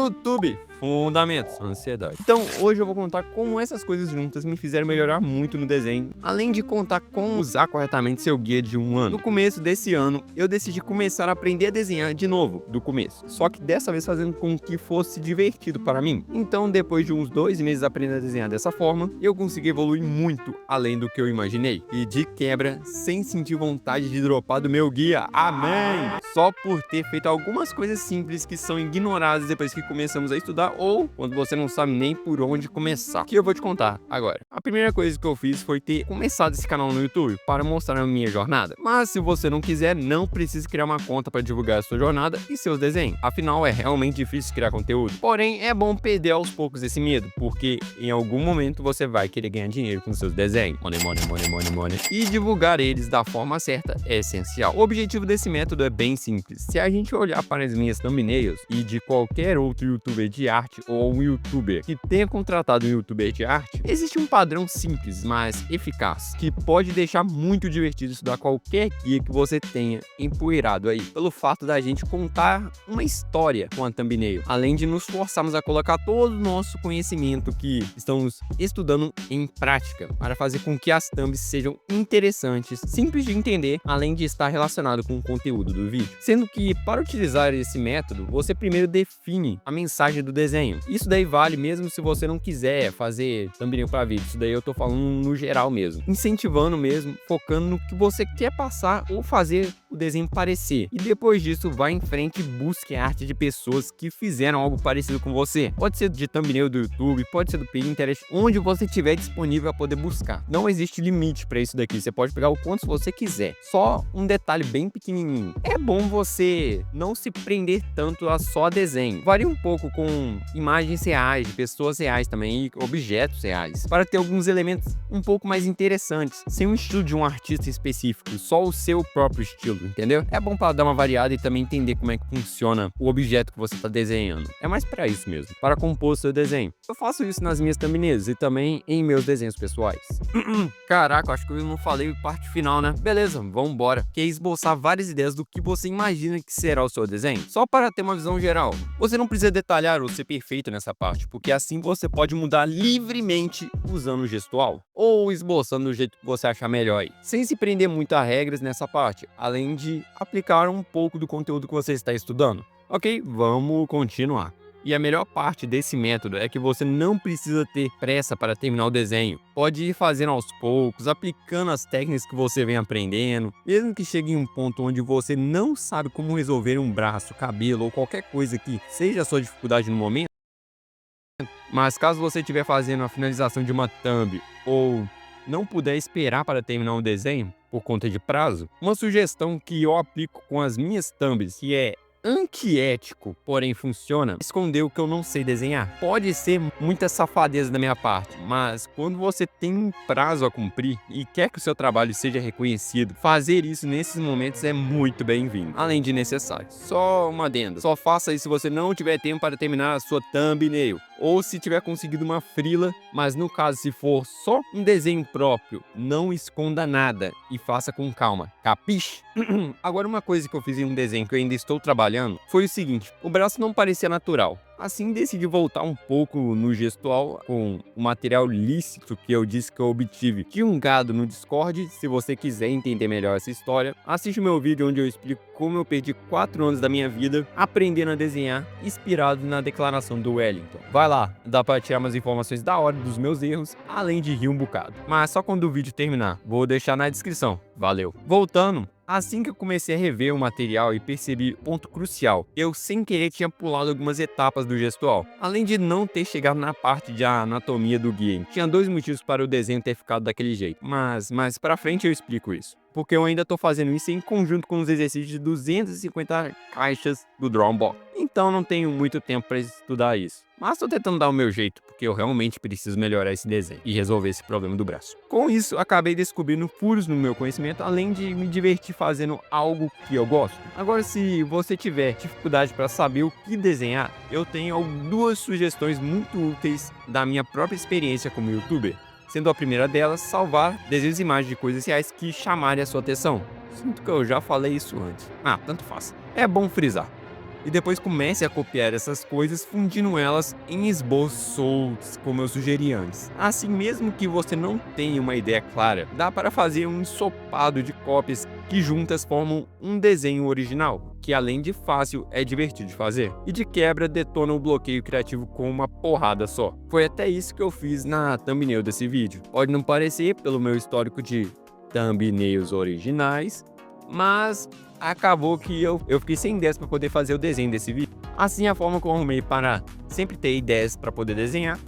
YouTube, fundamentos, ansiedade. Então, hoje eu vou contar como essas coisas juntas me fizeram melhorar muito no desenho, além de contar como usar corretamente seu guia de um ano. No começo desse ano, eu decidi começar a aprender a desenhar de novo, do começo, só que dessa vez fazendo com que fosse divertido para mim. Então, depois de uns 2 meses aprendendo a desenhar dessa forma, eu consegui evoluir muito além do que eu imaginei. E de quebra, sem sentir vontade de dropar do meu guia. Amém! Só por ter feito algumas coisas simples que são ignoradas depois que começamos a estudar ou quando você não sabe nem por onde começar. Que eu vou te contar agora. A primeira coisa que eu fiz foi ter começado esse canal no YouTube para mostrar a minha jornada. Mas se você não quiser, não precisa criar uma conta para divulgar a sua jornada e seus desenhos. Afinal, é realmente difícil criar conteúdo. Porém, é bom perder aos poucos esse medo, porque em algum momento você vai querer ganhar dinheiro com seus desenhos. Money, money, money, money, money. E divulgar eles da forma certa é essencial. O objetivo desse método é bem simples. Se a gente olhar para as minhas thumbnails e de qualquer outro youtuber de arte ou um youtuber que tenha contratado um youtuber de arte, existe um padrão simples, mas eficaz, que pode deixar muito divertido estudar qualquer guia que você tenha empoeirado aí, pelo fato da gente contar uma história com a thumbnail, além de nos forçarmos a colocar todo o nosso conhecimento que estamos estudando em prática, para fazer com que as thumbs sejam interessantes, simples de entender, além de estar relacionado com o conteúdo do vídeo. Sendo que, para utilizar esse método, você primeiro define a mensagem do desenho. Isso daí vale mesmo se você não quiser fazer thumbnail para vídeo. Isso daí eu tô falando no geral mesmo. Incentivando mesmo, focando no que você quer passar ou fazer o desenho parecer. E depois disso, vá em frente e busque a arte de pessoas que fizeram algo parecido com você. Pode ser de thumbnail do YouTube, pode ser do Pinterest, onde você tiver disponível para poder buscar. Não existe limite para isso daqui. Você pode pegar o quanto você quiser. Só um detalhe bem pequenininho. É bom você não se prender tanto a só desenho. Varia um pouco com imagens reais, de pessoas reais também, e objetos reais, para ter alguns elementos um pouco mais interessantes, sem o estilo de um artista específico, só o seu próprio estilo, entendeu? É bom para dar uma variada e também entender como é que funciona o objeto que você está desenhando. É mais para isso mesmo, para compor seu desenho. Eu faço isso nas minhas thumbnails e também em meus desenhos pessoais. Caraca, acho que eu não falei parte final, né? Beleza, vamos embora. Que é esboçar várias ideias do que você imagina que será o seu desenho, só para ter uma visão geral. Você não precisa detalhar ou ser perfeito nessa parte, porque assim você pode mudar livremente usando o gestual ou esboçando do jeito que você achar melhor aí, sem se prender muito a regras nessa parte, além de aplicar um pouco do conteúdo que você está estudando. Ok, vamos continuar. E a melhor parte desse método é que você não precisa ter pressa para terminar o desenho. Pode ir fazendo aos poucos, aplicando as técnicas que você vem aprendendo. Mesmo que chegue em um ponto onde você não sabe como resolver um braço, cabelo ou qualquer coisa que seja a sua dificuldade no momento. Mas caso você estiver fazendo a finalização de uma thumb ou não puder esperar para terminar o desenho por conta de prazo, uma sugestão que eu aplico com as minhas thumbs, que é antiético, porém funciona, esconder o que eu não sei desenhar. Pode ser muita safadeza da minha parte, mas quando você tem um prazo a cumprir e quer que o seu trabalho seja reconhecido, fazer isso nesses momentos é muito bem-vindo, além de necessário. Só uma adenda, só faça isso se você não tiver tempo para terminar a sua thumbnail, ou se tiver conseguido uma freela, mas no caso se for só um desenho próprio, não esconda nada e faça com calma, capiche? Agora, uma coisa que eu fiz em um desenho que eu ainda estou trabalhando foi o seguinte: o braço não parecia natural. Assim, decidi voltar um pouco no gestual com o material lícito que eu disse que eu obtive de um gado no Discord. Se você quiser entender melhor essa história, assiste o meu vídeo onde eu explico como eu perdi 4 anos da minha vida aprendendo a desenhar, inspirado na declaração do Wellington. Vai lá, dá para tirar umas informações da hora dos meus erros, além de rir um bocado. Mas só quando o vídeo terminar, vou deixar na descrição. Valeu! Voltando. Assim que eu comecei a rever o material e percebi ponto crucial, eu sem querer tinha pulado algumas etapas do gestual, além de não ter chegado na parte de anatomia do game. Tinha 2 motivos para o desenho ter ficado daquele jeito, mas mais pra frente eu explico isso. Porque eu ainda tô fazendo isso em conjunto com os exercícios de 250 caixas do Drawbox. Então não tenho muito tempo para estudar isso. Mas tô tentando dar o meu jeito, porque eu realmente preciso melhorar esse desenho e resolver esse problema do braço. Com isso, acabei descobrindo furos no meu conhecimento, além de me divertir fazendo algo que eu gosto. Agora, se você tiver dificuldade para saber o que desenhar, eu tenho 2 sugestões muito úteis da minha própria experiência como youtuber. Sendo a primeira delas, salvar desenhos e imagens de coisas reais que chamarem a sua atenção. Sinto que eu já falei isso antes. Tanto faz. É bom frisar. e depois comece a copiar essas coisas, fundindo elas em esboços, como eu sugeri antes. Assim, mesmo que você não tenha uma ideia clara, dá para fazer um ensopado de cópias que juntas formam um desenho original, que além de fácil, é divertido de fazer. E de quebra, detona o bloqueio criativo com uma porrada só. Foi até isso que eu fiz na thumbnail desse vídeo. Pode não parecer pelo meu histórico de thumbnails originais, mas acabou que eu fiquei sem ideias para poder fazer o desenho desse vídeo. Assim, a forma que eu arrumei para sempre ter ideias para poder desenhar.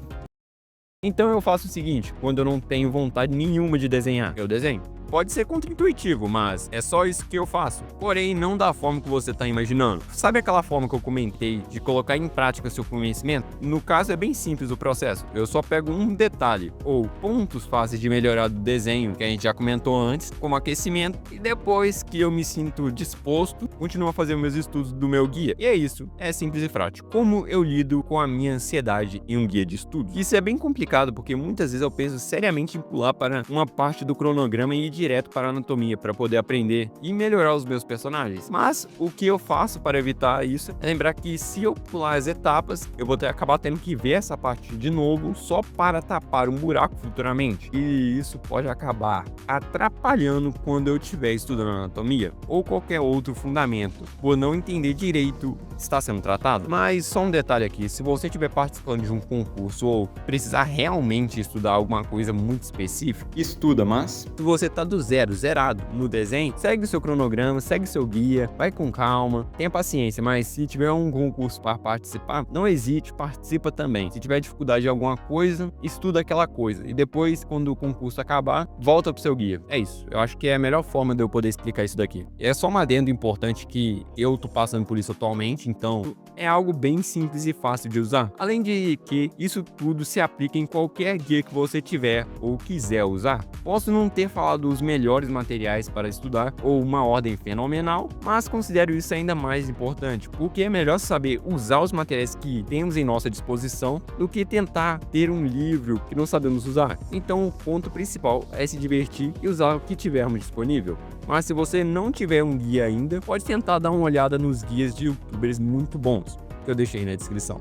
Então eu faço o seguinte: quando eu não tenho vontade nenhuma de desenhar, eu desenho. Pode ser contraintuitivo, mas é só isso que eu faço. Porém, não da forma que você está imaginando. Sabe aquela forma que eu comentei de colocar em prática seu conhecimento? No caso, é bem simples o processo. Eu só pego um detalhe ou pontos fáceis de melhorar do desenho, que a gente já comentou antes, como aquecimento, e depois que eu me sinto disposto, continuo a fazer meus estudos do meu guia. E é isso, é simples e prático. Como eu lido com a minha ansiedade em um guia de estudo? Isso é bem complicado, porque muitas vezes eu penso seriamente em pular para uma parte do cronograma e ir direto para a anatomia para poder aprender e melhorar os meus personagens. Mas o que eu faço para evitar isso é lembrar que se eu pular as etapas, eu vou acabar tendo que ver essa parte de novo só para tapar um buraco futuramente. E isso pode acabar atrapalhando quando eu estiver estudando anatomia ou qualquer outro fundamento, por não entender direito o que está sendo tratado. Mas só um detalhe aqui: se você estiver participando de um concurso ou precisar realmente estudar alguma coisa muito específica, estuda, mas se você está do zerado no desenho, segue o seu cronograma, segue o seu guia, vai com calma, tenha paciência. Mas se tiver um concurso para participar, não hesite, participa também. Se tiver dificuldade em alguma coisa, estuda aquela coisa e depois, quando o concurso acabar, volta pro seu guia. É isso, eu acho que é a melhor forma de eu poder explicar isso daqui. É só um adendo importante que eu tô passando por isso atualmente, então é algo bem simples e fácil de usar. Além de que isso tudo se aplica em qualquer guia que você tiver ou quiser usar. Posso não ter falado os melhores materiais para estudar ou uma ordem fenomenal, mas considero isso ainda mais importante, porque é melhor saber usar os materiais que temos em nossa disposição do que tentar ter um livro que não sabemos usar. Então o ponto principal é se divertir e usar o que tivermos disponível. Mas se você não tiver um guia ainda, pode tentar dar uma olhada nos guias de youtubers muito bons que eu deixei na descrição.